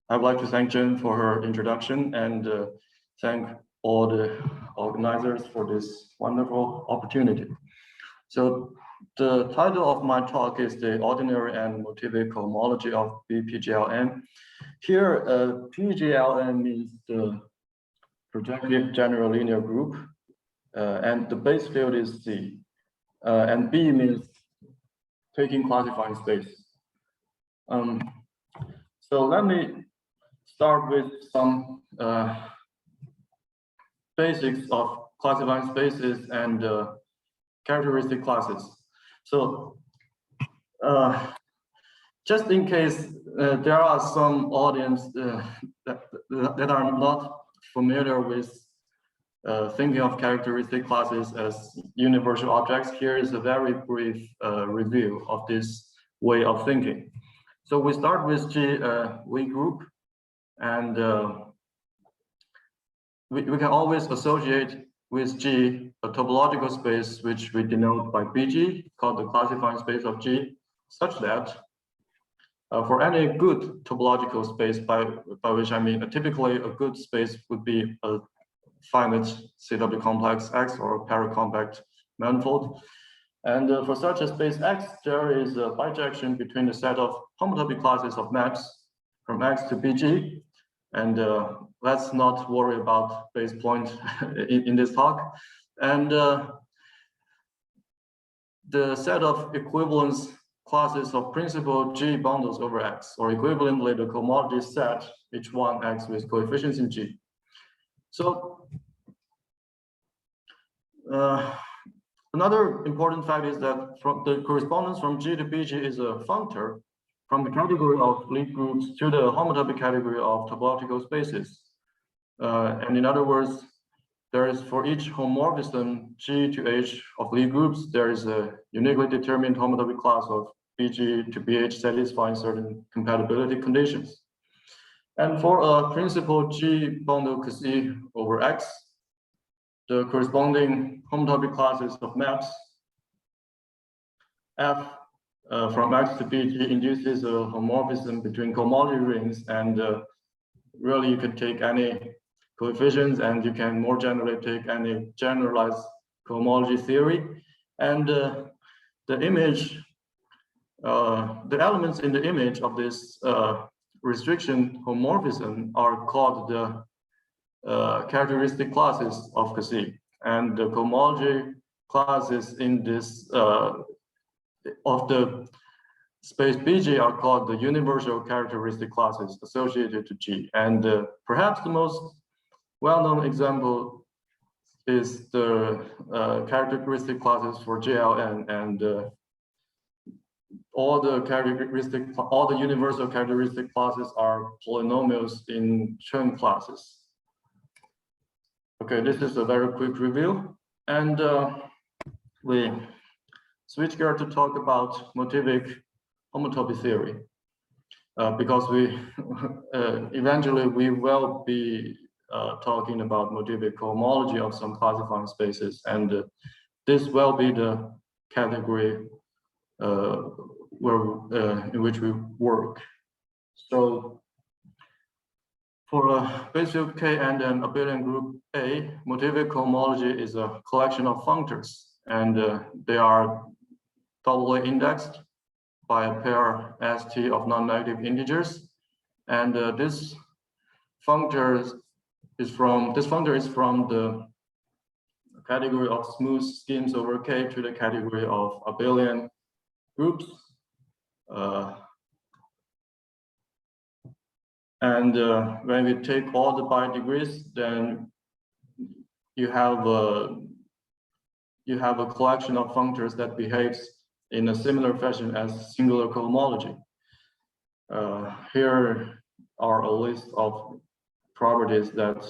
I'd like to thank Jen for her introduction and thank all the organizers for this wonderful opportunity. So the title of my talk is the ordinary and motivic cohomology of BPGLN. Here, PGLN means the projective general linear group, and the base field is C, and B means taking classifying space. So let me start with some basics of classifying spaces and characteristic classes. So just in case there are some audience that are not familiar with thinking of characteristic classes as universal objects, here is a very brief review of this way of thinking. So we start with G Lie group, and we can always associate with G a topological space, which we denote by BG, called the classifying space of G, such that for any good topological space, by which I mean typically a good space would be a finite CW complex X or a paracompact manifold. And for such a space X, there is a bijection between the set of homotopy classes of maps from X to BG. And let's not worry about base point in this talk. And the set of equivalence classes of principal G bundles over X, or equivalently the cohomology set H1 X with coefficients in G. So another important fact is that from the correspondence from G to BG is a functor from the category of Lie groups to the homotopy category of topological spaces. And in other words, there is for each homomorphism G to H of Lie groups, there is a uniquely determined homotopy class of BG to BH satisfying certain compatibility conditions. And for a principal G bundle Xi over X, the corresponding homotopy classes of maps F from X to BG induces a homomorphism between cohomology rings, and really you can take any coefficients and you can more generally take any generalized cohomology theory. And the image, the elements in the image of this restriction homomorphism are called the characteristic classes of Xi, and the cohomology classes in this of the space BG are called the universal characteristic classes associated to G. And perhaps the most well-known example is the characteristic classes for GLN, and all the universal characteristic classes are polynomials in Chen classes. Okay, this is a very quick review, and we switch gear to talk about motivic homotopy theory, because we eventually we will be talking about motivic cohomology of some classifying spaces, and this will be the category in which we work. So for a base field K and an abelian group A, motivic cohomology is a collection of functors, and they are doubly indexed by a pair ST of non-negative integers. And this functor is from the category of smooth schemes over K to the category of abelian groups. And when we take all the pi degrees, then you have a collection of functors that behaves in a similar fashion as singular cohomology. Here are a list of properties that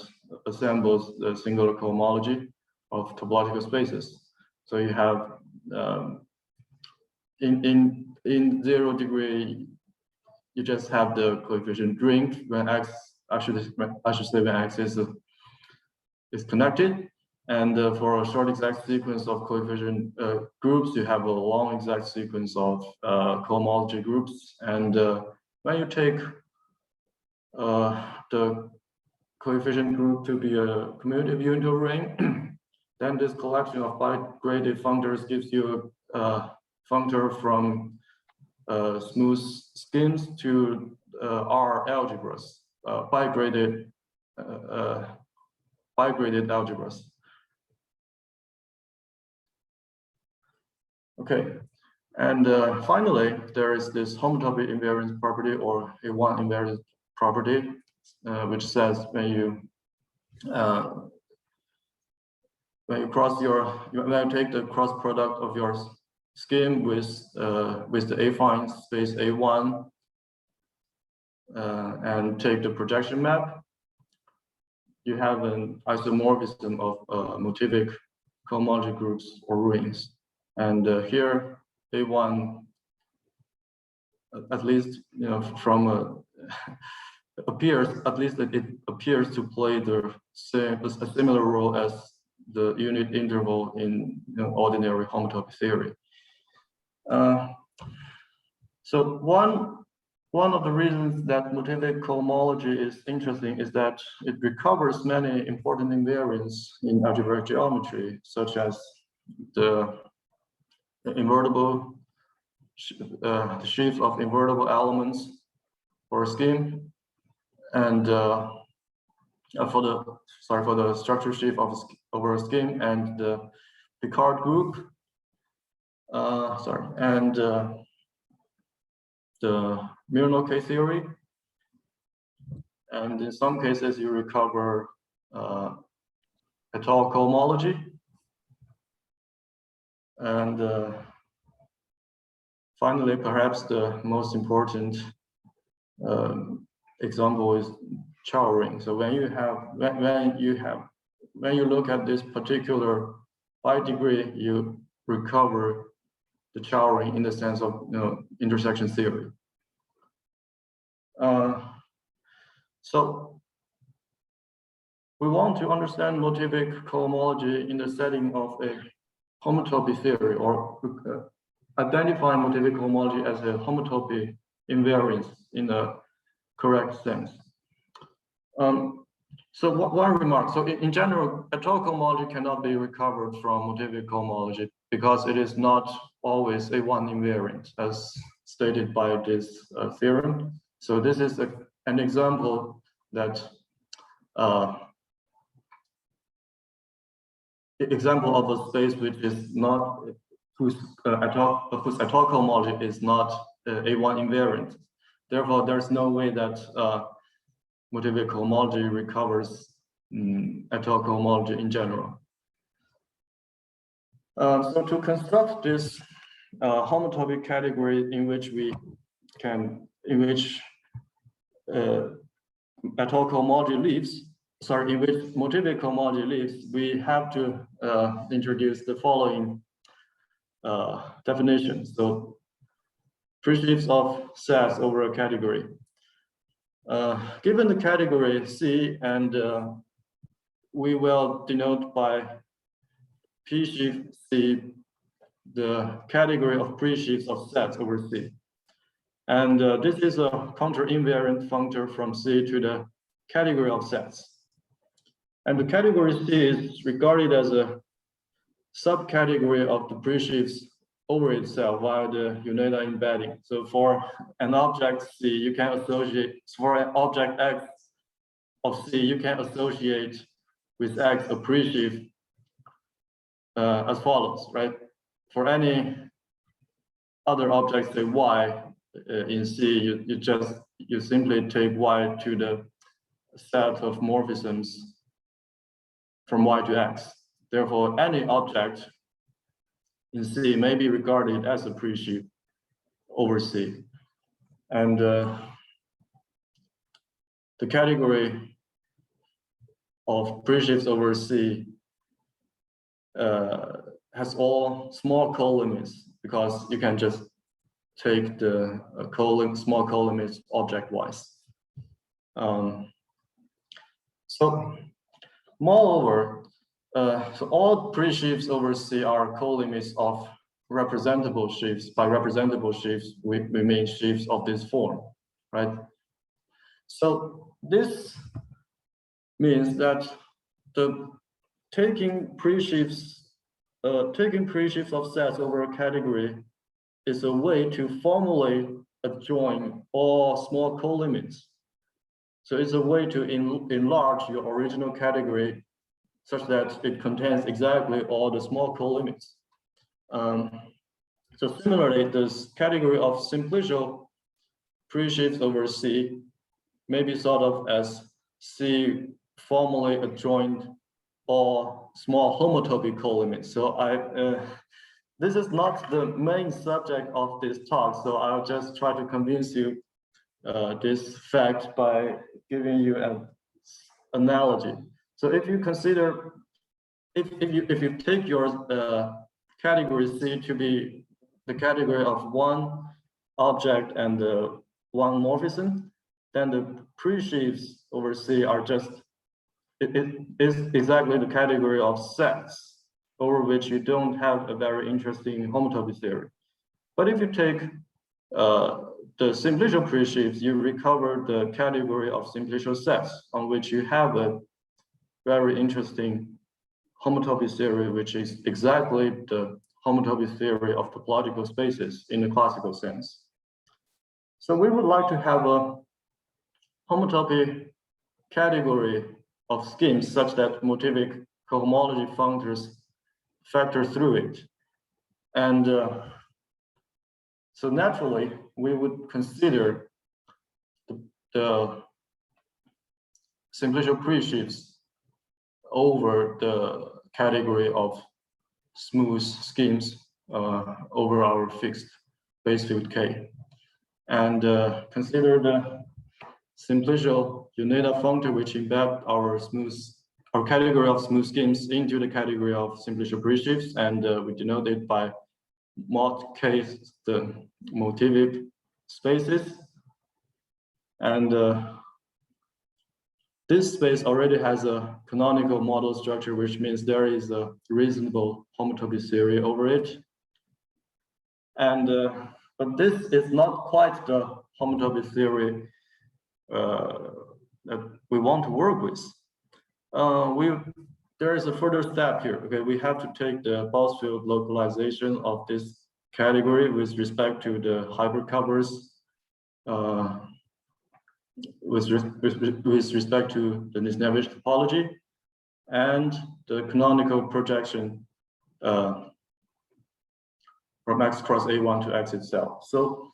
assembles the singular cohomology of topological spaces. So you have in 0 degree, you just have the coefficient ring when X, I should say when X is connected, And for a short exact sequence of coefficient groups, you have a long exact sequence of cohomology groups. And when you take the coefficient group to be a commutative unitary ring, then this collection of bi-graded functors gives you a functor from smooth schemes to R algebras, bi-graded algebras. Okay, and finally, there is this homotopy invariance property or A1 invariance property, which says when you take the cross product of your scheme with the affine space A1 and take the projection map, you have an isomorphism of Motivic cohomology groups or rings. And here A1, at least from appears, at least it appears to play a similar role as the unit interval in ordinary homotopy theory. So one of the reasons that Motivic cohomology is interesting is that it recovers many important invariants in algebraic geometry, such as the invertible the sheaves of invertible elements for a scheme, and for the structure sheaf over a scheme, and the Picard group, and the Mironov theory, and in some cases you recover Étale cohomology, and finally, perhaps the most important example is Chow ring. So when you look at this particular pi degree, you recover the Chow ring in the sense of intersection theory. So we want to understand Motivic cohomology in the setting of a homotopy theory, or identify Motivic cohomology as a homotopy invariance in a correct sense. So one remark. So in general, Étale cohomology cannot be recovered from Motivic cohomology because it is not always A1 invariant, as stated by this theorem. So this is an example that example of a space which is not whose Étale cohomology is not A1 invariant. Therefore, there's no way that Motivic cohomology recovers Étale cohomology in general. So to construct this homotopy category in which Étale cohomology lives, in which Motivic cohomology lives, we have to introduce the following definition. So Presheaves of sets over a category. Given the category C, and we will denote by P sheaf C the category of presheaves of sets over C. And this is a counter-invariant functor from C to the category of sets. And the category C is regarded as a subcategory of the presheaves over itself via the Uneda embedding. So for an object C, you can associate, for an object X of C, you can associate with X a presheaf as follows, right? For any other object, say Y in C, you simply take Y to the set of morphisms from Y to X. Therefore, any object in C may be regarded as a presheaf over C. And the category of presheaves over C has all small colimits, because you can just take the small colimits object-wise. So, moreover, So all presheaves over C are co-limits of representable sheaves. By representable sheaves, we mean sheaves of this form, right? So this means that taking presheaves of sets over a category is a way to formally adjoin all small co-limits. So it's a way to enlarge your original category such that it contains exactly all the small co-limits. So similarly, this category of simplicial presheaves over C may be thought of as C formally adjoined all small homotopy co-limits. So this is not the main subject of this talk, so I'll just try to convince you this fact by giving you an analogy. So if you consider, if you take your category C to be the category of one object and one morphism, then the presheaves over C are just, it is exactly the category of sets over which you don't have a very interesting homotopy theory. But if you take the simplicial presheaves, you recover the category of simplicial sets on which you have a very interesting homotopy theory, which is exactly the homotopy theory of topological spaces in the classical sense. So we would like to have a homotopy category of schemes such that Motivic cohomology functors factor through it. And so naturally, we would consider the simplicial presheaves over the category of smooth schemes over our fixed base field K. And consider the simplicial unita functor which embed our category of smooth schemes into the category of simplicial presheaves, and we denote it by mod K, the Motivic spaces. And this space already has a canonical model structure, which means there is a reasonable homotopy theory over it. And but this is not quite the homotopy theory that we want to work with. There is a further step here. Okay, we have to take the Gauss field localization of this category with respect to the hypercovers, with respect to the Nisnevich topology, and the canonical projection from X cross A1 to X itself. So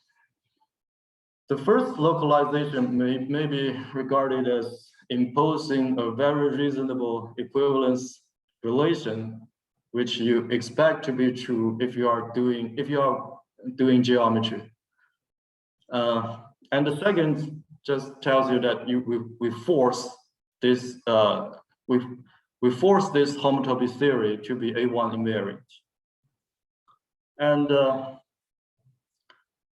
the first localization may be regarded as imposing a very reasonable equivalence relation, which you expect to be true if you are doing geometry. And the second just tells you that we force this we force this homotopy theory to be A1 invariant. And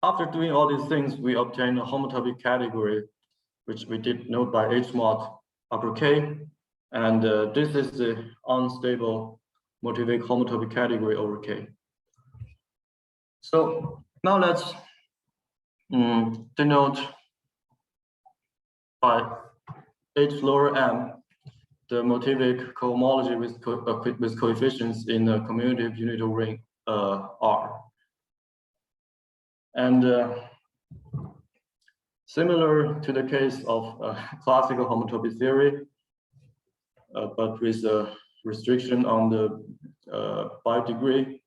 after doing all these things, we obtain a homotopy category, which we did note by H mod upper K. And this is the unstable Motivic homotopy category over K. So now let's denote by H lower M the Motivic cohomology with coefficients in the commutative unital ring R. And similar to the case of classical homotopy theory, but with a restriction on the by degree.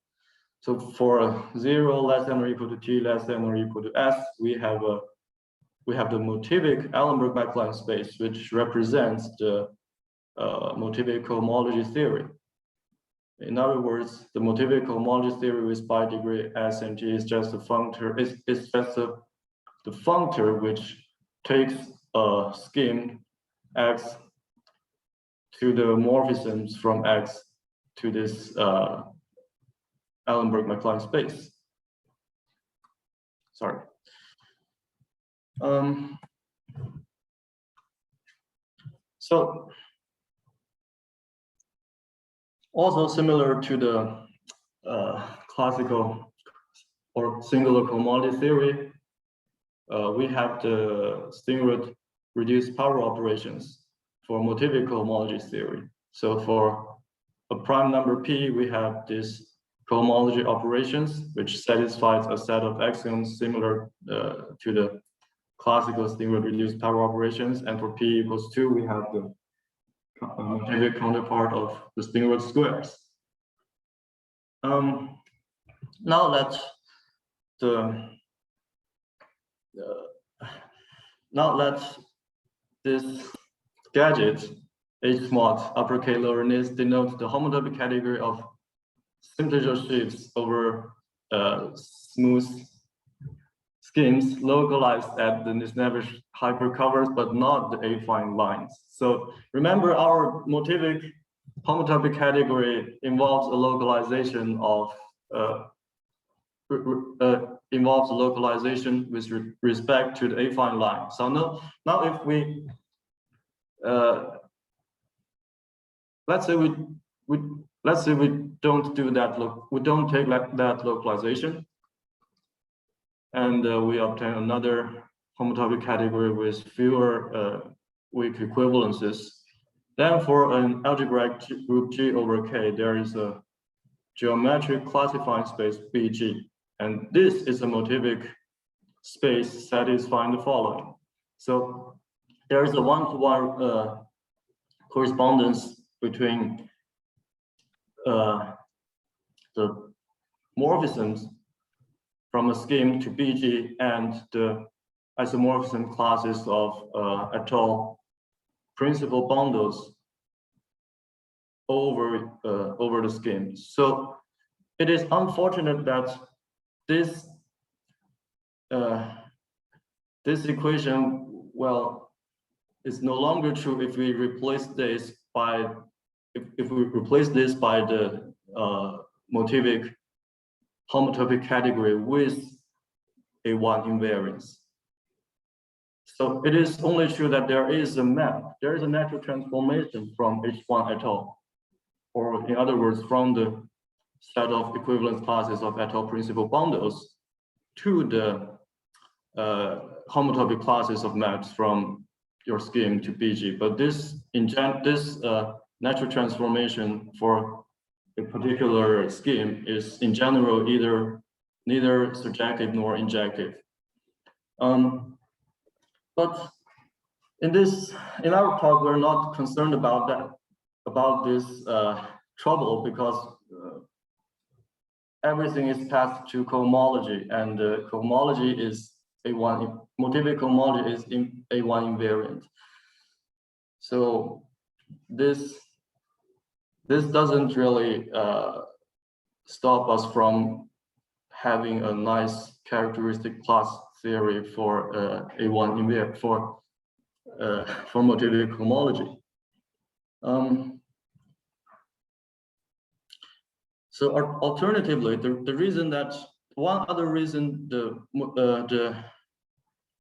So for 0 less than or equal to t less than or equal to s, we have the Motivic Eilenberg-Mac Lane space, which represents the Motivic cohomology theory. In other words, the Motivic cohomology theory with by degree s and t is just a functor. It's just the functor which takes a scheme X to the morphisms from X to this Eilenberg-Mac Lane space. Sorry. So Also similar to the classical or singular cohomology theory, we have the Steenrod reduced power operations for Motivic cohomology theory. So for a prime number P, we have this cohomology operations, which satisfies a set of axioms similar to the classical Steenrod reduced power operations. And for P equals 2, we have the Motivic counterpart of the Steenrod squares. Now let this gadget H mod upper K lower nis denote the homotopy category of simplified shapes over smooth schemes localized at the Nisnevish hypercovers, but not the affine lines. So remember, our motivic homotopy category involves a localization of with respect to the affine line. So now if we let's say we don't do that. We don't take that localization, and we obtain another homotopy category with fewer weak equivalences. Then for an algebraic group G over K, there is a geometric classifying space BG, and this is a motivic space satisfying the following. So there is a one-to-one correspondence between the morphisms from a scheme to BG and the isomorphism classes of atoll principal bundles over the scheme. So it is unfortunate that this this equation, well, is no longer true if we replace this by the motivic homotopy category with A1 invariance. So it is only true that there is a map, there is a natural transformation from H1 atoll, or in other words, from the set of equivalence classes of atoll principal bundles to the homotopy classes of maps from your scheme to BG. But this natural transformation for a particular scheme is in general neither surjective nor injective. But in our talk, we're not concerned about this trouble, because everything is passed to cohomology, and cohomology is A1, motivic cohomology is in A1 invariant. So this doesn't really stop us from having a nice characteristic class theory for A1 invariant for motivic cohomology. So alternatively, the reason that one other reason the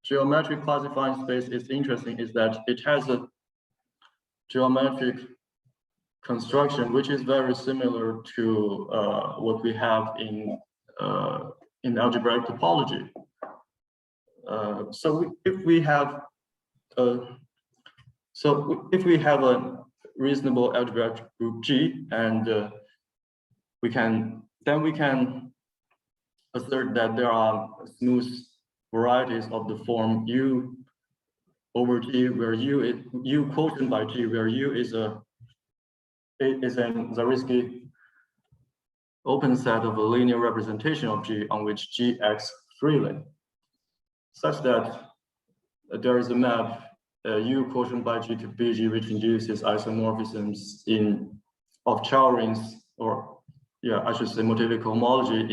geometric classifying space is interesting is that it has a geometric construction which is very similar to what we have in algebraic topology. So if we have a reasonable algebraic group G, and we can assert that there are smooth varieties of the form U over G, where U quotient by G, where U is an Zariski open set of a linear representation of G on which G acts freely, such that there is a map U quotient by G to BG, which induces isomorphisms of Chow rings, or yeah, I should say motivic cohomology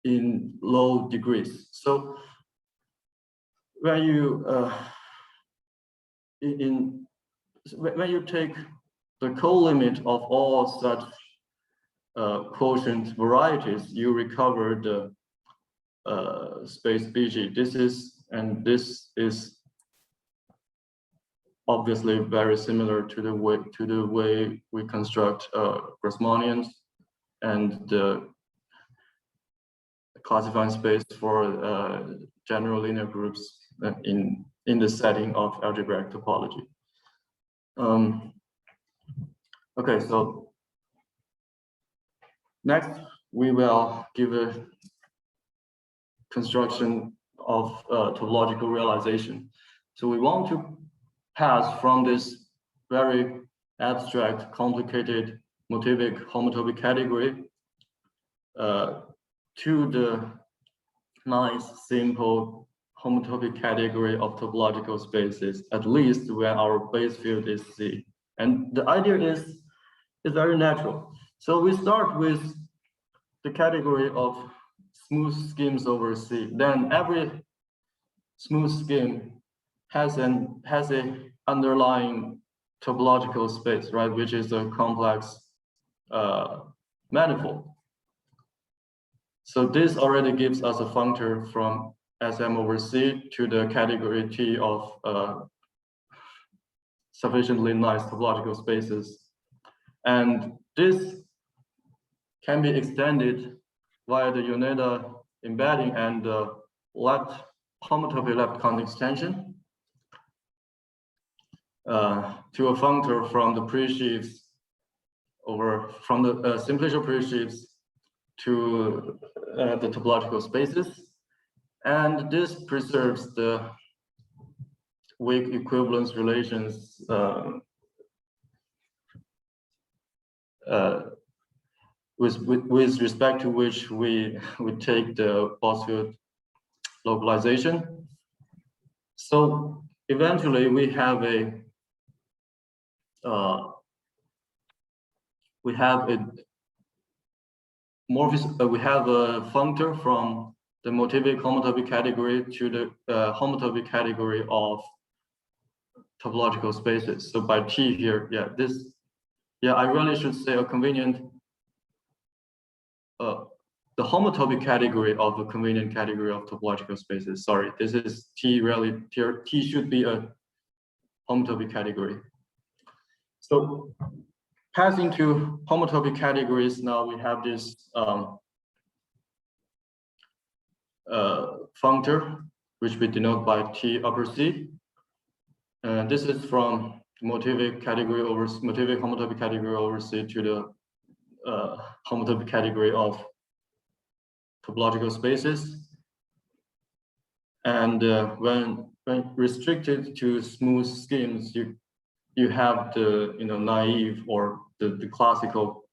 in low degrees. So when you when you take the co-limit of all such quotient varieties, you recover the space BG. This is obviously very similar to the way we construct Grassmannians and the classifying space for general linear groups in the setting of algebraic topology. Okay, so next we will give a construction of topological realization. So we want to pass from this very abstract, complicated Motivic homotopy category to the nice, simple homotopy category of topological spaces, at least when our base field is C. And the idea is very natural. So we start with the category of smooth schemes over C. Then every smooth scheme has a underlying topological space, right, which is a complex manifold. So this already gives us a functor from Sm over C to the category T of sufficiently nice topological spaces. And this can be extended via the Yoneda embedding and the homotopy left count extension to a functor from the Presheaves from the simplicial Presheaves to the topological spaces. And this preserves the weak equivalence relations with respect to which we take the Bosfield localization. So eventually we have a functor from the Motivic homotopy category to the homotopy category of topological spaces. So by T here, I really should say a convenient the homotopy category of a convenient category of topological spaces. Sorry, this is T really, T should be a homotopy category. So passing to homotopy categories, now we have this functor, which we denote by T upper C. This is from Motivic homotopy category over C to the homotopy category of topological spaces. And when restricted to smooth schemes, you have the naive or the classical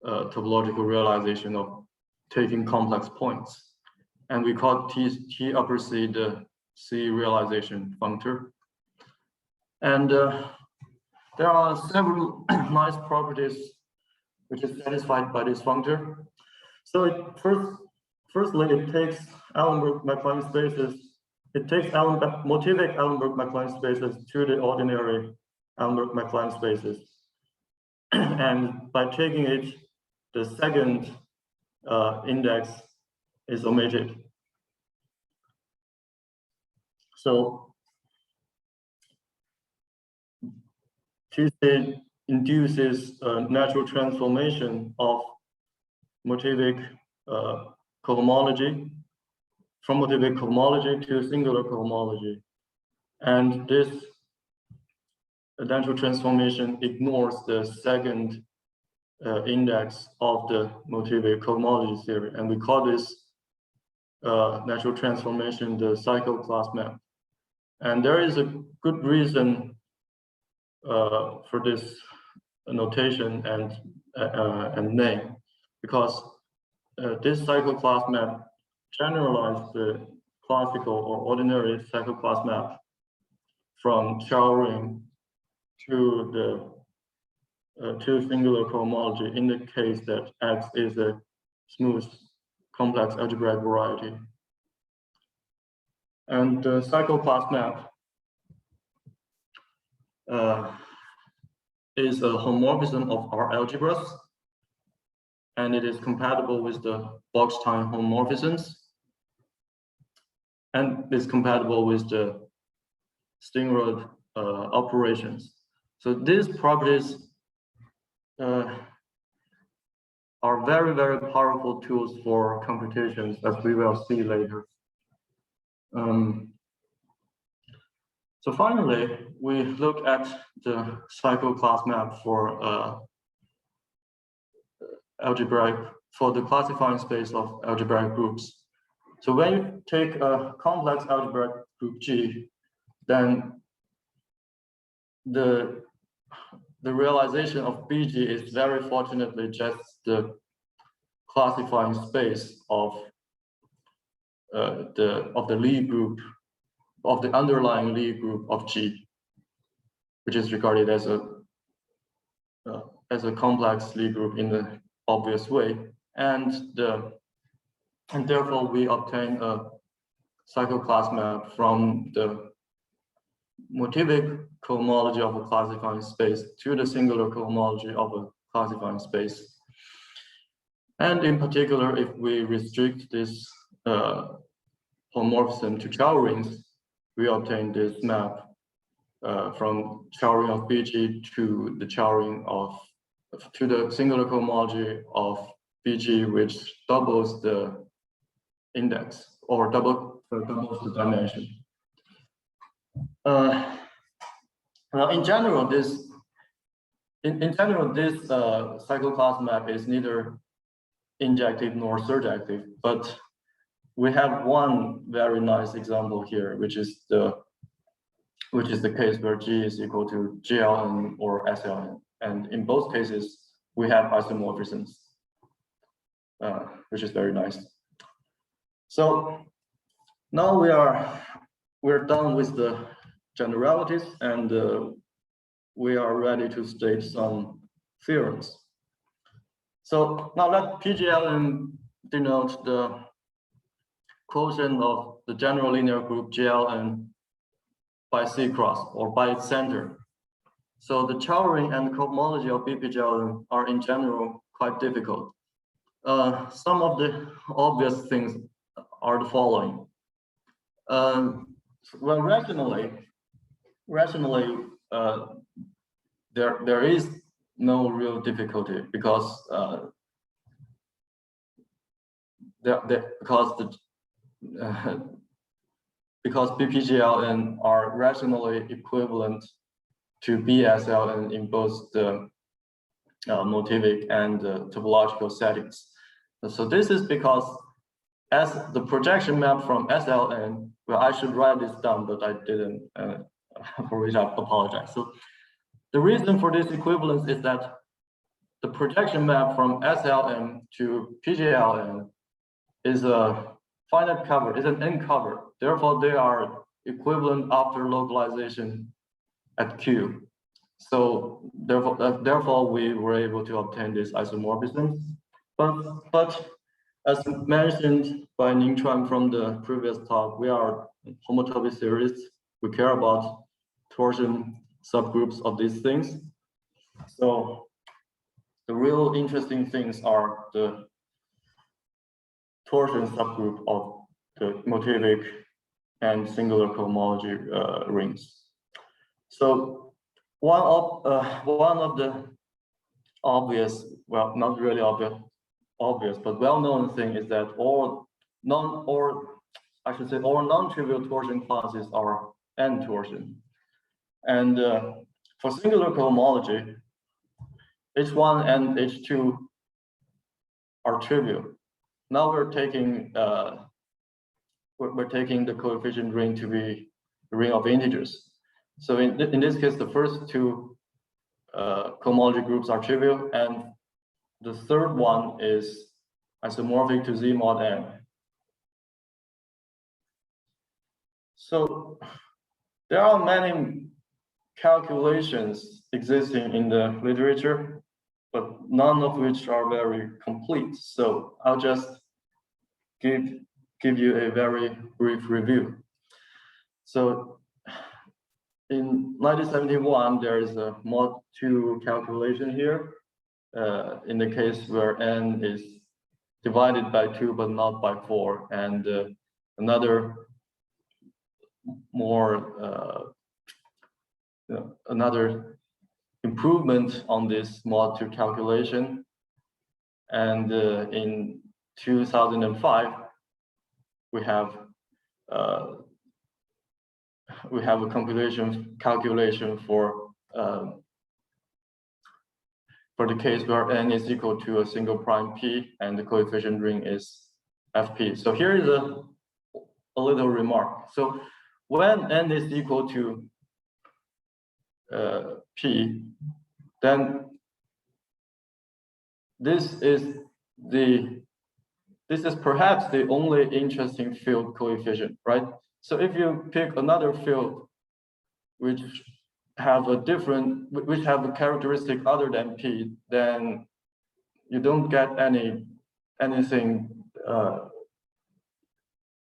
topological realization of taking complex points. And we call T upper C the C realization functor. And there are several nice properties which is satisfied by this functor. So firstly, it takes Eilenberg-Mac Lane spaces. It takes Motivic Eilenberg-Mac Lane spaces to the ordinary Eilenberg-Mac Lane spaces. And by taking it, the second index is omitted. So TC induces a natural transformation of Motivic cohomology, from Motivic cohomology to singular cohomology. And this natural transformation ignores the second index of the Motivic cohomology theory. And we call this natural transformation the cycle class map. And there is a good reason for this notation and name, because this cycle class map generalizes the classical or ordinary cycle class map from Chow ring to the singular cohomology in the case that X is a smooth complex algebraic variety. And the cycle class map is a homomorphism of our algebras, and it is compatible with the Box-Time homomorphisms, and is compatible with the Steenrod operations. So these properties are very, very powerful tools for computations, as we will see later. So finally, we look at the cycle class map for algebraic, for the classifying space of algebraic groups. So when you take a complex algebraic group G, then the realization of BG is very fortunately just the classifying space of the Lie group, of the underlying Lie group of G, which is regarded as a complex Lie group in the obvious way, and therefore we obtain a cycle class map from the Motivic cohomology of a classifying space to the singular cohomology of a classifying space. And in particular, if we restrict this homomorphism to Chow rings, we obtain this map from Chow ring of BG to the Chow ring to the singular cohomology of BG, which doubles the index or doubles the dimension. Now, in general, this cycle class map is neither injective nor surjective, but we have one very nice example here, which is the case where G is equal to GLN or SLN, and in both cases we have isomorphisms, which is very nice. So now we're done with the generalities, and we are ready to state some theorems. So now let PGL denote the quotient of the general linear group GLN by C cross or by its center. So the Chow ring and the cohomology of BPGL are in general quite difficult. Some of the obvious things are the following. Well, rationally, there is no real difficulty because BPGLN are rationally equivalent to BSLN in both the motivic and topological settings. So this is because as the projection map from SLN, well, I should write this down, but I didn't, for which I apologize. So the reason for this equivalence is that the projection map from SLN to PGLN is a finite cover, is an N cover. Therefore, they are equivalent after localization at Q. So therefore we were able to obtain this isomorphism. But as mentioned by Ning Chuan from the previous talk, we are homotopy theorists. We care about torsion subgroups of these things. So the real interesting things are the torsion subgroup of the motivic and singular cohomology rings. So one of the obvious, well, not really obvious, but well-known thing is that all non-trivial torsion classes are N torsion. And for singular cohomology, H1 and H2 are trivial. Now we're taking the coefficient ring to be a ring of integers. So in this case, the first two cohomology groups are trivial, and the third one is isomorphic to Z mod N. So there are many calculations existing in the literature, but none of which are very complete. So I'll just give you a very brief review. So in 1971, there is a mod 2 calculation here. In the case where N is divided by 2 but not by 4, and another more another improvement on this mod 2 calculation. And in 2005, we have a calculation for the case where n is equal to a single prime p and the coefficient ring is fp. So here is a little remark. So when n is equal to p, then this is perhaps the only interesting field coefficient, right? So if you pick another field which have a characteristic other than p, then you don't get anything.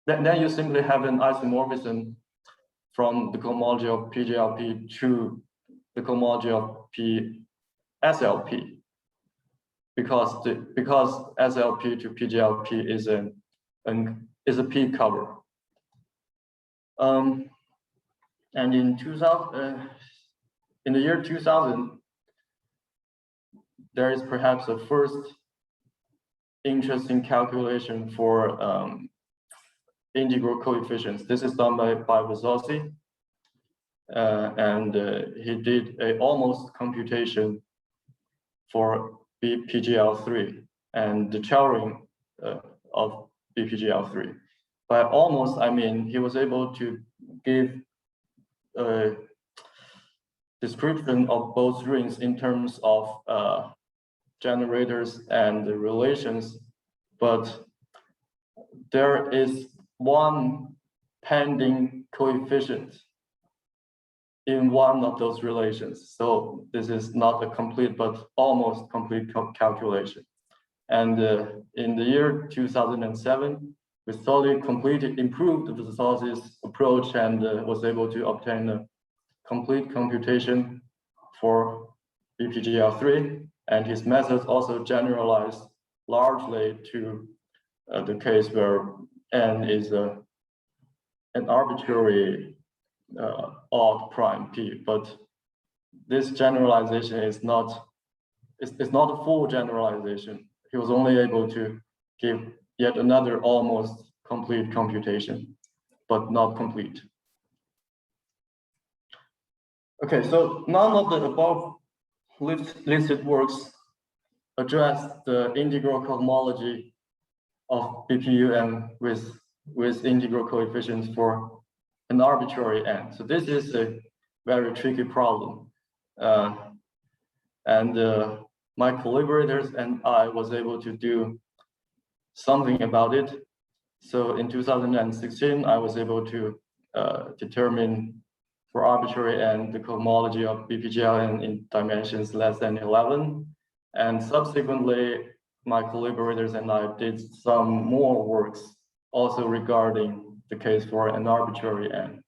Then you simply have an isomorphism from the cohomology of PGLP to the cohomology of SLP, because SLP to PGLP is a P cover. And in the year 2000, there is perhaps a first interesting calculation for integral coefficients. This is done by Voevodsky, and he did a almost computation for BPGL3 and the Chow ring of BPGL3. By almost, I mean he was able to give a description of both rings in terms of generators and the relations, but there is one pending coefficient in one of those relations. So this is not a complete, but almost complete calculation. And in the year 2007, we slowly improved the Voevodsky's approach and was able to obtain a complete computation for BPGL3. And his methods also generalized largely to the case where n is an arbitrary odd prime p, but this generalization is not a full generalization. He was only able to give yet another almost complete computation, but not complete. Okay, so none of the above listed works address the integral cohomology of BPUM with integral coefficients for an arbitrary n. So this is a very tricky problem. My collaborators and I was able to do something about it. So in 2016, I was able to determine for arbitrary n the cohomology of BPGL in dimensions less than 11. And subsequently, my collaborators and I did some more works also regarding the case for an arbitrary n.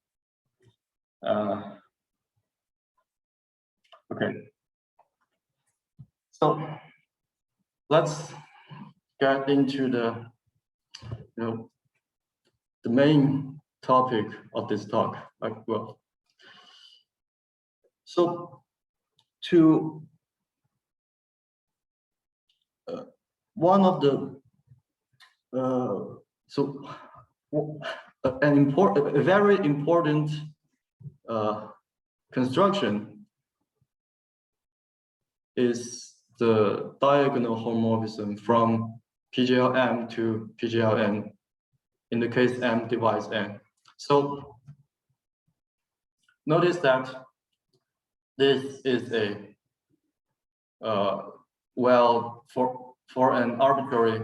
Okay. So let's get into the main topic of this talk. So to one of the a very important construction is the diagonal homomorphism from PGLM to PGLN in the case M divides N. So notice that this is a for an arbitrary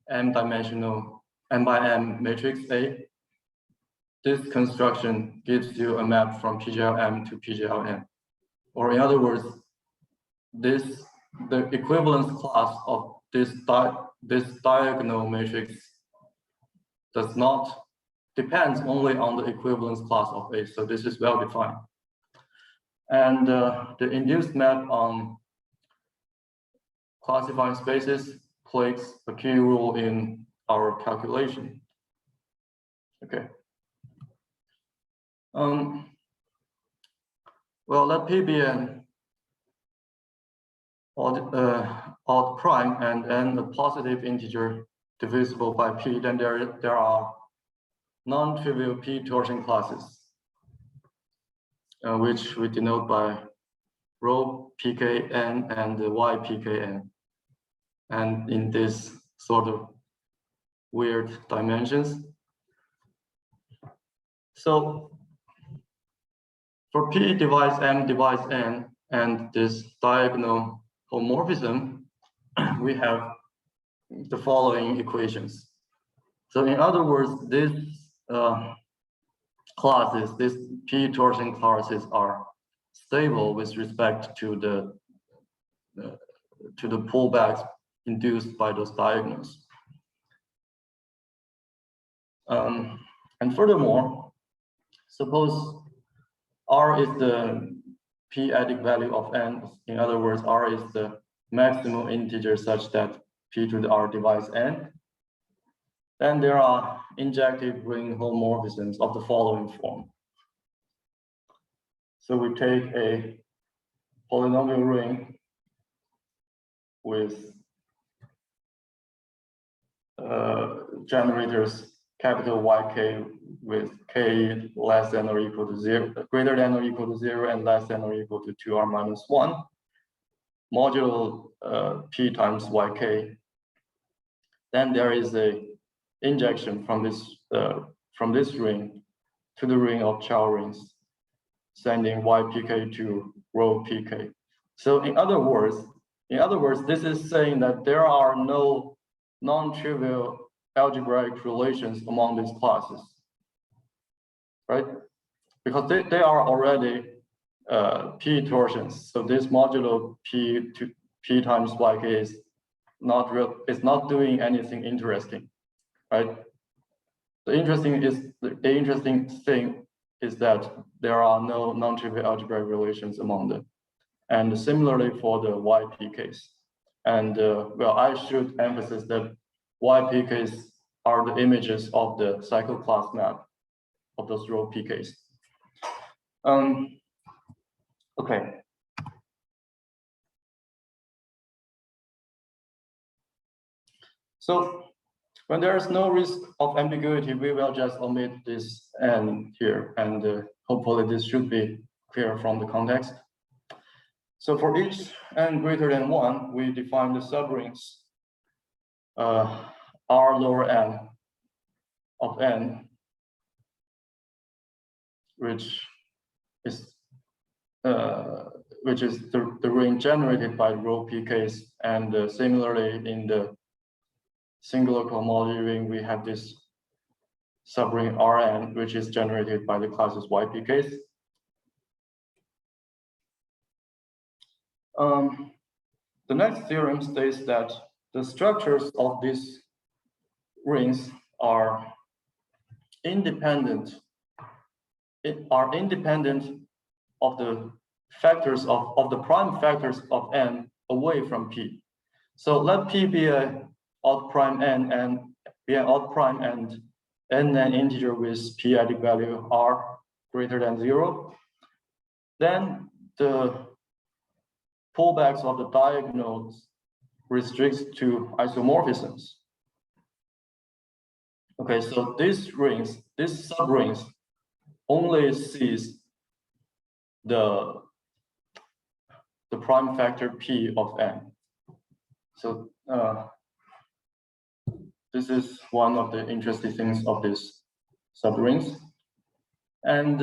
m-dimensional m by m matrix A, this construction gives you a map from PGLM to PGLN. Or in other words, the equivalence class of this diagonal matrix depends only on the equivalence class of A. So this is well defined. And the induced map on classifying spaces plays a key role in our calculation. Okay. Well, let P be an odd prime and n a positive integer divisible by P, then there are non-trivial P torsion classes, which we denote by rho pkn and y pkn, and in this sort of weird dimensions. So for P divides M divides N and this diagonal homomorphism, we have the following equations. So in other words, these classes, these P torsion classes are stable with respect to the pullbacks induced by those diagonals. And furthermore, suppose R is the p-adic value of n. In other words, R is the maximum integer such that p to the R divides n. Then there are injective ring homomorphisms of the following form. So we take a polynomial ring with generators capital YK with k less than or equal to 0, greater than or equal to 0, and less than or equal to 2r minus 1, modulo p times yk. Then there is a injection from this ring to the ring of Chow rings, sending ypk to rho pk. So in other words, this is saying that there are no non-trivial algebraic relations among these classes, right? Because they are already p torsions. So this modulo p to p times yk is not doing anything interesting, right? The interesting thing is that there are no non-trivial algebraic relations among them, and similarly for the yp case. And well, I should emphasize that ypk's are the images of the cycloclass map of those rho pk's. Okay. So when there is no risk of ambiguity, we will just omit this n here, and hopefully this should be clear from the context. So for each n greater than 1, we define the subrings R lower n of n, which is the ring generated by rho pk's, and similarly in the singular cohomology ring, we have this subring Rn, which is generated by the classes ypk's. The next theorem states that the structures of these rings are independent. Of the factors of the prime factors of n away from P. So let P be an odd prime n and be an odd prime and n an integer with p-adic value r greater than 0. Then the pullbacks of the diagonals restricts to isomorphisms. Okay, so these subrings only sees the prime factor p of n. So this is one of the interesting things of these subrings. And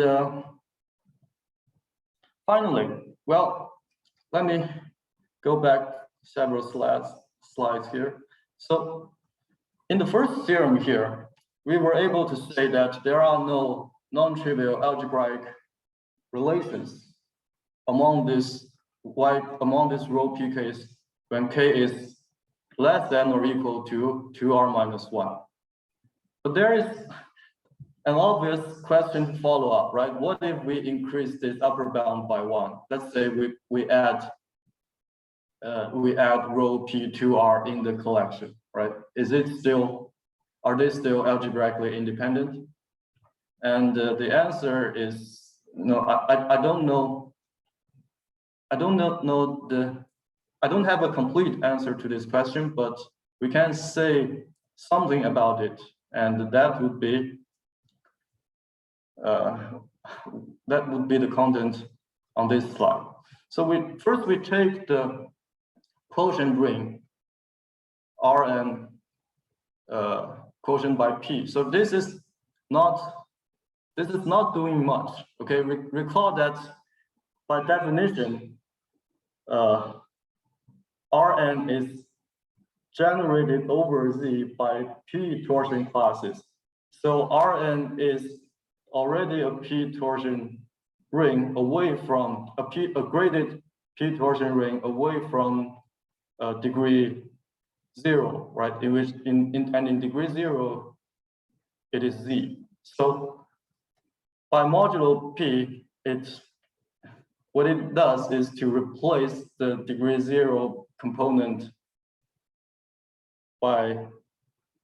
finally, well, let me go back several slides here. So in the first theorem here, we were able to say that there are no non-trivial algebraic relations among this rho pk's when k is less than or equal to 2r minus 1. But there is an obvious question to follow up, right? What if we increase this upper bound by 1? Let's say we add rho p2r in the collection, right? Are they still algebraically independent? And the answer is no. I don't know I don't have a complete answer to this question, but we can say something about it, and that would be the content on this slide. So first we take the quotient ring Rn quotient by P. So this is not doing much. Okay, recall that by definition, Rn is generated over Z by P torsion classes. So Rn is already a P torsion ring away from a graded P torsion ring away from degree 0, right? In which in degree 0, it is Z. So by modulo P, what it does is to replace the degree 0 component by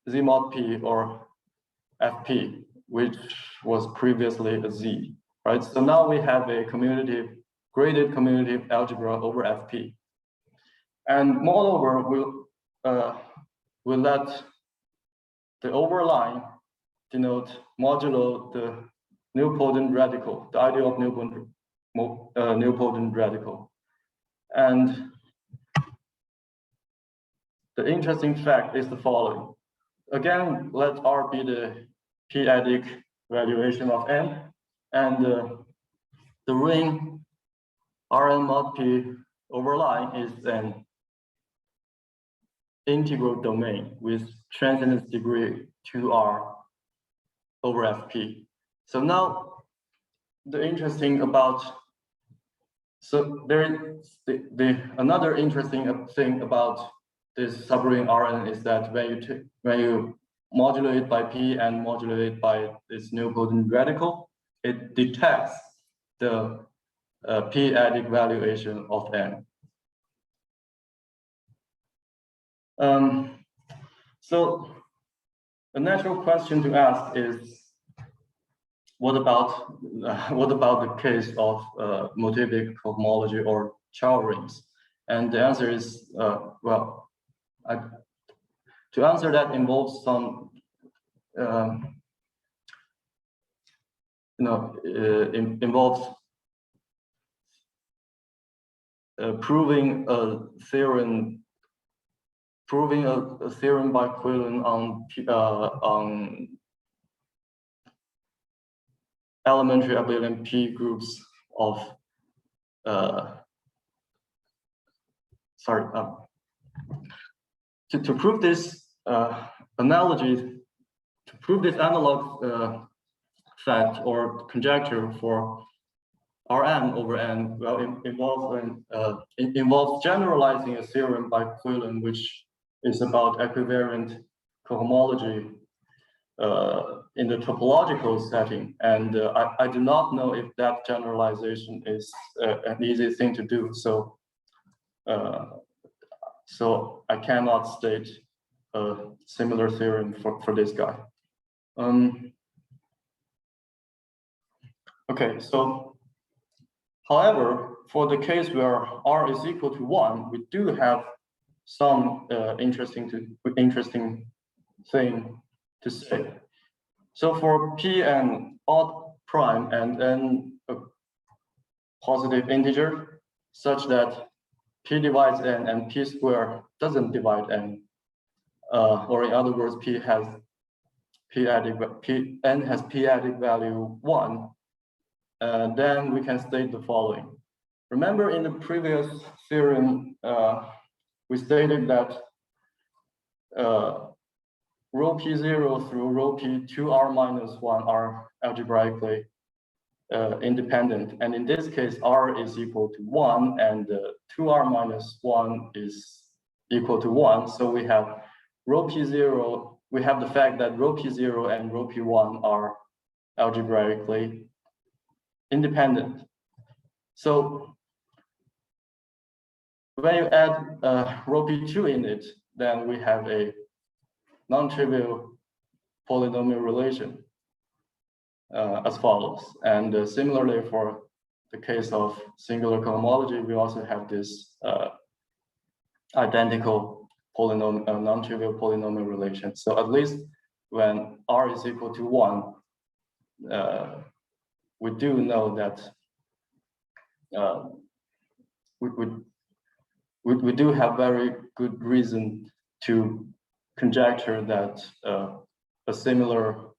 Z mod P or FP, which was previously a Z, right? So now we have a graded commutative algebra over FP. And moreover, we'll let the overline denote modulo the nilpotent radical, the ideal of nilpotent radical. And the interesting fact is the following. Again, let R be the p-adic valuation of N, and the ring Rn mod P overline is an integral domain with transcendence degree 2R over Fp. So now the interesting about, so there is another interesting thing about this subring Rn is that when you modulate by P and modulate by this nilpotent radical, it detects the p-adic valuation of N. So the natural question to ask is, what about the case of Motivic cohomology or Chow rings? And the answer is, well, to answer that involves some, involves proving a theorem by Quillen on elementary abelian P groups of to prove this analogy, to prove this analog fact or conjecture for Rn over N, well, it involves generalizing a theorem by Quillen, which is about equivariant cohomology in the topological setting. And I do not know if that generalization is an easy thing to do. So, so I cannot state a similar theorem for this guy. Okay, so however, for the case where R is equal to 1, we do have some interesting thing to say. So for P and odd prime and N a positive integer such that P divides N and P squared doesn't divide N, or in other words, N has p-adic value 1, then we can state the following. Remember in the previous theorem, we stated that rho P0 through rho P2R minus 1 are algebraically independent. And in this case, R is equal to 1 and 2R minus 1 is equal to 1. So we have rho P0, we have the fact that rho P0 and rho P1 are algebraically independent. So when you add rho P2 in it, then we have a non-trivial polynomial relation as follows. And similarly for the case of singular cohomology, we also have this identical polynomial, non-trivial polynomial relation. So at least when R is equal to 1, we do know that we do have very good reason to conjecture that a similar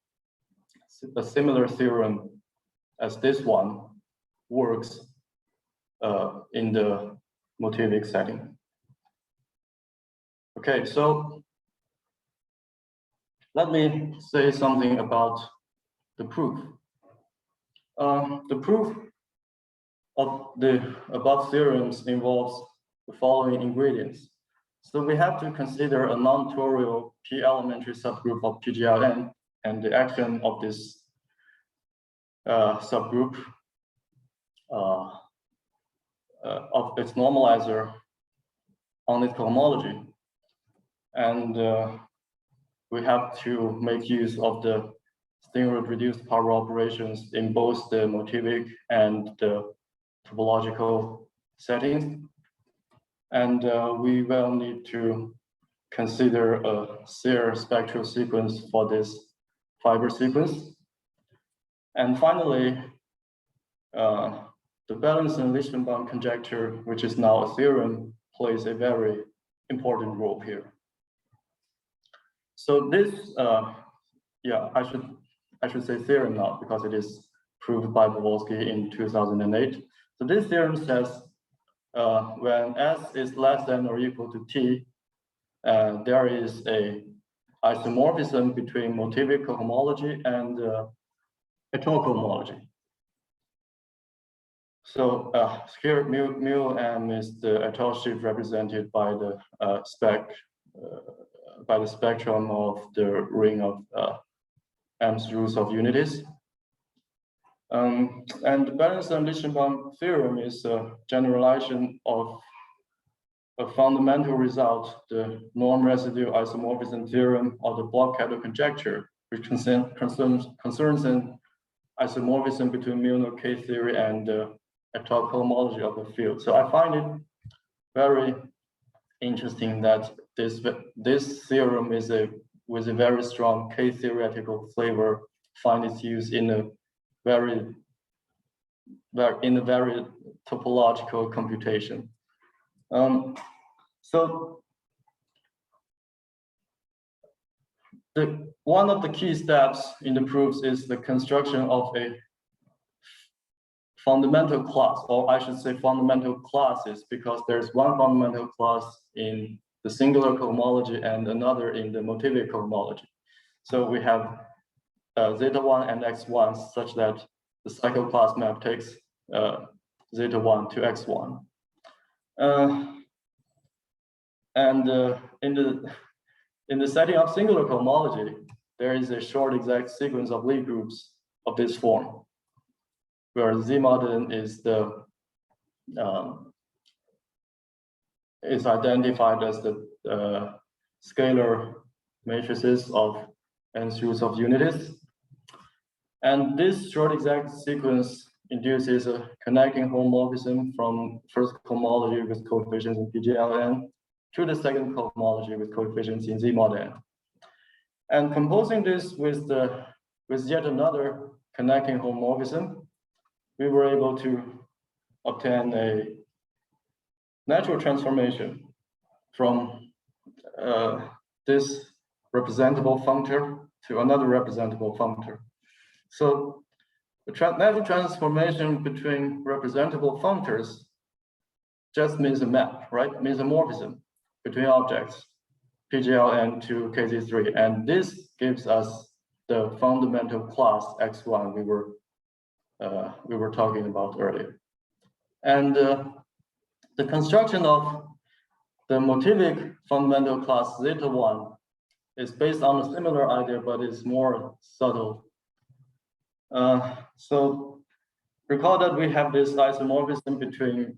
theorem as this one works in the Motivic setting. Okay, so let me say something about the proof. The proof of the above theorems involves the following ingredients. So we have to consider a non-torial p-elementary subgroup of PGLN and the action of this subgroup of its normalizer on its cohomology. And we have to make use of the Steenrod reduced power operations in both the Motivic and the topological settings. And we will need to consider a Sear spectral sequence for this fiber sequence. And finally, the Balancing-Lichtenbaum conjecture, which is now a theorem, plays a very important role here. So this, yeah, I should say theorem now because it is proved by Voevodsky in 2008. So this theorem says when S is less than or equal to T, there is a isomorphism between Motivic cohomology and Étale cohomology. So here mu M is the Étale shift represented by the spectrum of the ring of M's roots of unities. And the Balancing-Lichtenbaum theorem is a generalization of a fundamental result, the norm residue isomorphism theorem or the Bloch-Kettle conjecture, which concerns an isomorphism between mu K theory and Étale cohomology of the field. So I find it very interesting that this theorem is with a very strong K theoretical flavor, find its use in a very topological computation. So one of the key steps in the proofs is the construction of a fundamental class, or I should say fundamental classes, because there's one fundamental class in the singular cohomology and another in the Motivic cohomology. So we have zeta1 and x1 such that the cycle class map takes zeta1 to x1. In the setting of singular cohomology, there is a short exact sequence of Lie groups of this form, where Z mod n is identified as the scalar matrices of n's roots of unities. And this short exact sequence induces a connecting homomorphism from first cohomology with coefficients in PGLN to the second cohomology with coefficients in Z mod n. And composing this with yet another connecting homomorphism, we were able to obtain a natural transformation from this representable functor to another representable functor. So the natural transformation between representable functors just means a map, right? Means a morphism between objects, PGLN to KZ3. And this gives us the fundamental class X1 we were talking about earlier. And the construction of the Motivic fundamental class zeta1 is based on a similar idea, but it's more subtle. So recall that we have this isomorphism between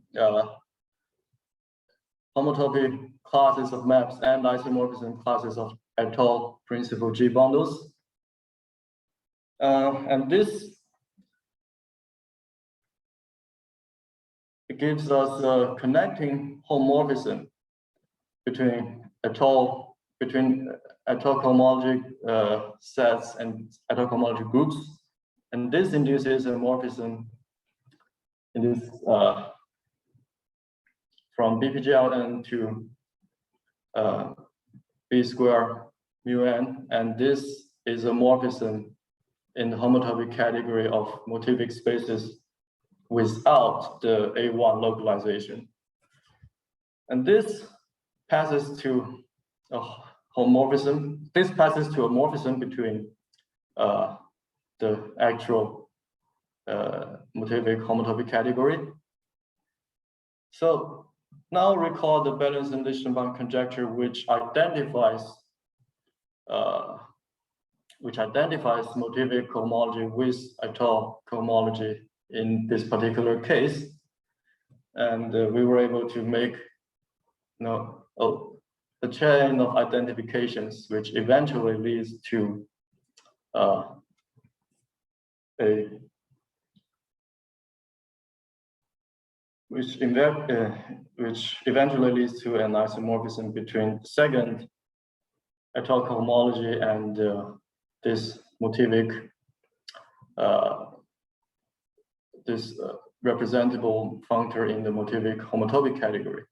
homotopy classes of maps and isomorphism classes of Étale principal G bundles. And this gives us a connecting homomorphism between cohomology sets and cohomology groups, and this induces a morphism in this from BPGL to B square mu n, and this is a morphism in the homotopy category of motivic spaces without the A1 localization. And this passes to a homomorphism. This passes to a morphism between the actual motivic homotopy category. So now recall the balance and Lichtenberg conjecture, which identifies motivic cohomology with atoll cohomology in this particular case, and we were able to make a chain of identifications, which eventually leads to which eventually leads to an isomorphism between second atoll cohomology and this motivic representable functor in the motivic homotopy category.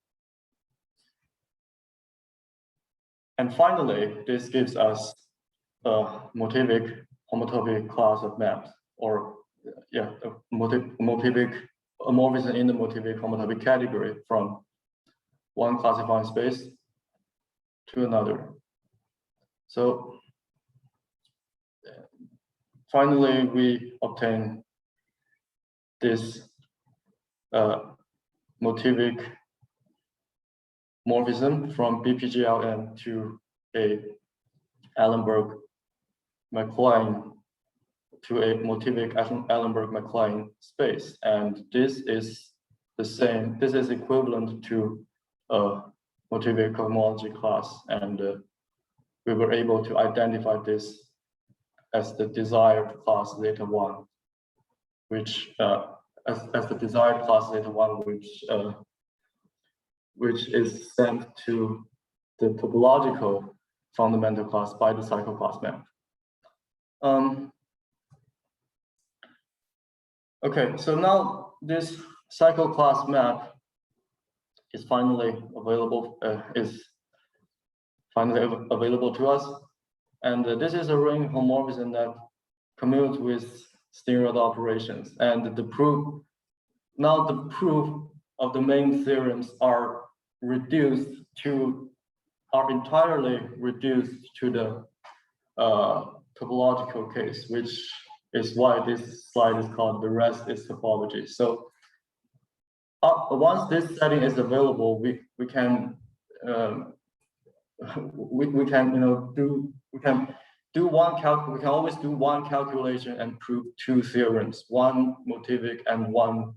And finally, this gives us a motivic homotopy class of maps, or motivic morphism in the motivic homotopy category from one classifying space to another. So finally, we obtain this motivic morphism from BPGL to a Eilenberg-Mac Lane to a motivic Eilenberg-Mac Lane space, and this is the same. This is equivalent to a motivic cohomology class, and we were able to identify this as the desired class zeta 1, which as the desired class zeta 1, which is sent to the topological fundamental class by the cycle class map. Okay, so now this cycle class map is finally available. To us, and this is a ring homomorphism that commutes with Steenrod operations. And the proof of the main theorems are entirely reduced to the topological case, which is why this slide is called "The Rest is Topology." So once this setting is available, we can always do one calculation and prove two theorems, one motivic and one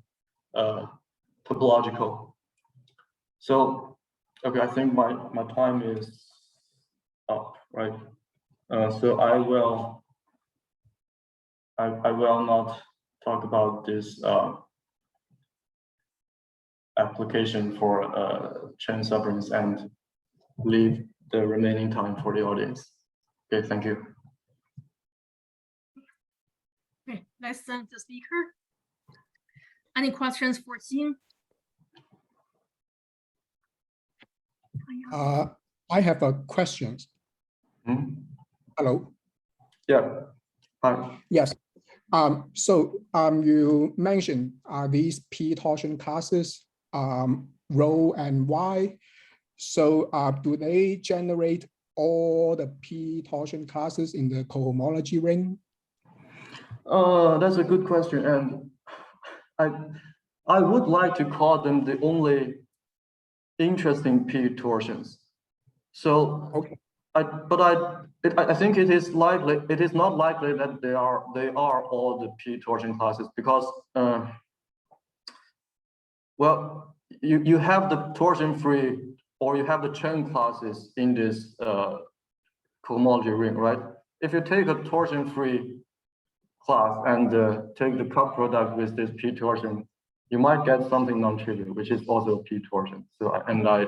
topological. So okay, I think my time is up, right? So I will not talk about this application for chain subrings and leave the remaining time for the audience. Okay, thank you. Okay, let's thank the speaker. Any questions for Xing? I have a question. Hmm? Hello. Yeah. Hi. Yes. So you mentioned these P torsion classes, rho and Y. So do they generate all the P torsion classes in the cohomology ring? That's a good question, and I would like to call them the only interesting P torsions. So, okay. I think it is not likely that they are all the P torsion classes, because well, you have the torsion free, or you have the chain classes in this cohomology ring, right? If you take a torsion free class and take the cup product with this P torsion you might get something non-trivial, which is also a p-torsion. So, and I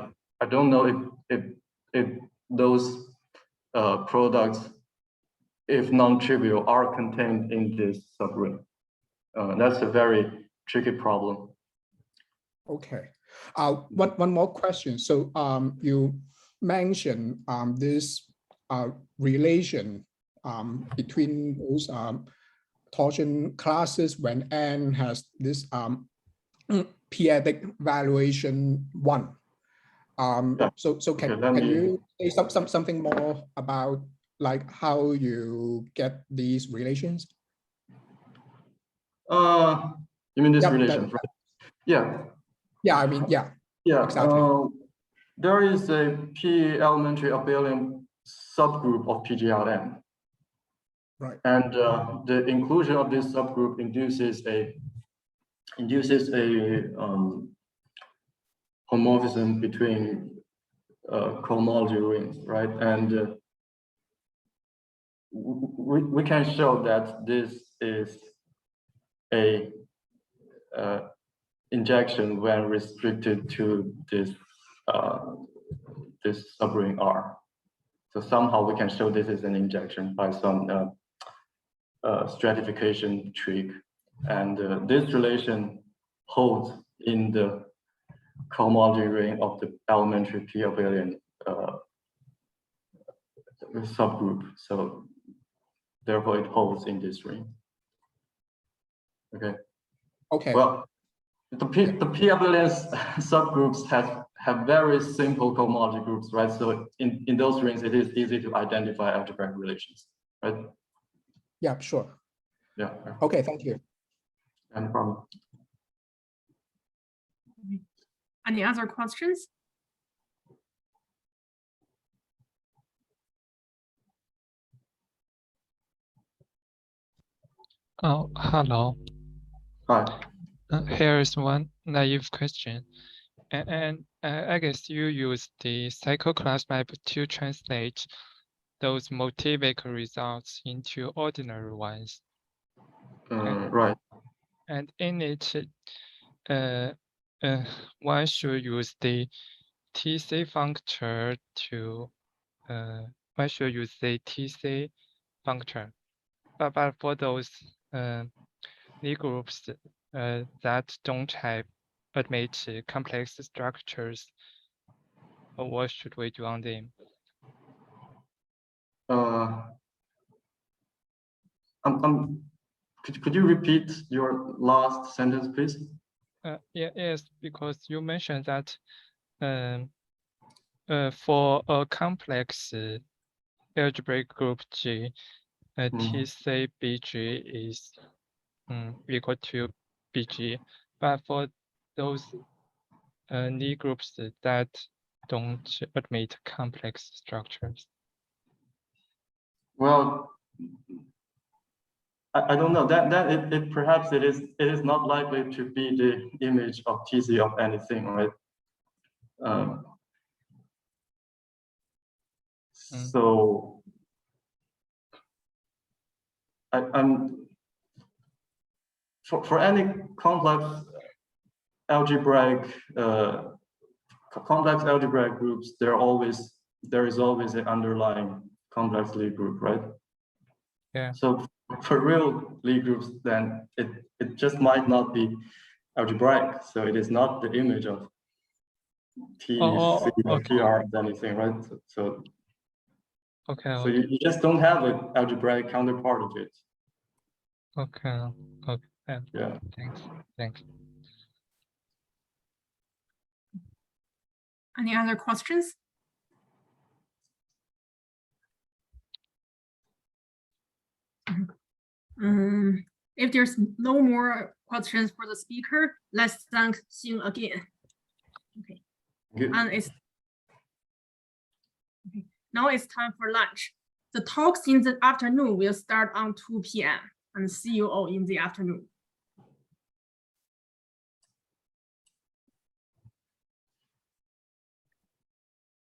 don't know if those products, if non-trivial, are contained in this subring. That's a very tricky problem. Okay. One more question. So you mentioned this relation between those torsion classes when n has this p-adic valuation 1. Yeah. So can you say something more about like how you get these relations? You mean this relation, right? Yeah. Yeah, I mean, yeah. Yeah. Exactly. There is a p elementary abelian subgroup of PGLN. Right. And the inclusion of this subgroup induces a homomorphism between cohomology rings, right? And we can show that this is a injection when restricted to this this subring R. So somehow we can show this is an injection by some stratification trick, and this relation holds in the cohomology ring of the elementary p abelian subgroup. So therefore it holds in this ring. Okay. Okay. Well, the p abelian subgroups have very simple cohomology groups, right? So in those rings, it is easy to identify algebraic relations, right? Yeah, sure. Yeah. Okay, thank you. No problem. Any other questions? Oh, hello. Hi. Here is one naive question. And I guess you use the cycle class map to translate those Motivic results into ordinary ones. Right. And in it, one should use the TC functor to, one should use the TC functor. But for those Lie groups that don't admit complex structures, what should we do on them? Could you repeat your last sentence, please? Yes, because you mentioned that for a complex algebraic group G, TCBG is equal to BG, but for those Lie groups that don't admit complex structures. Well, I don't know that perhaps it is not likely to be the image of TC of anything, right? So I'm for any complex algebraic groups, there is always an underlying complex Lie group, right? Yeah. So for real Lie groups, then it just might not be algebraic. So it is not the image of TC or TR of anything, right? So okay. So you just don't have an algebraic counterpart of it. Okay. Okay. Yeah. Thanks. Any other questions? If there's no more questions for the speaker, let's thank Xing again. Okay. Good. And now it's time for lunch. The talks in the afternoon will start on 2 p.m. and see you all in the afternoon.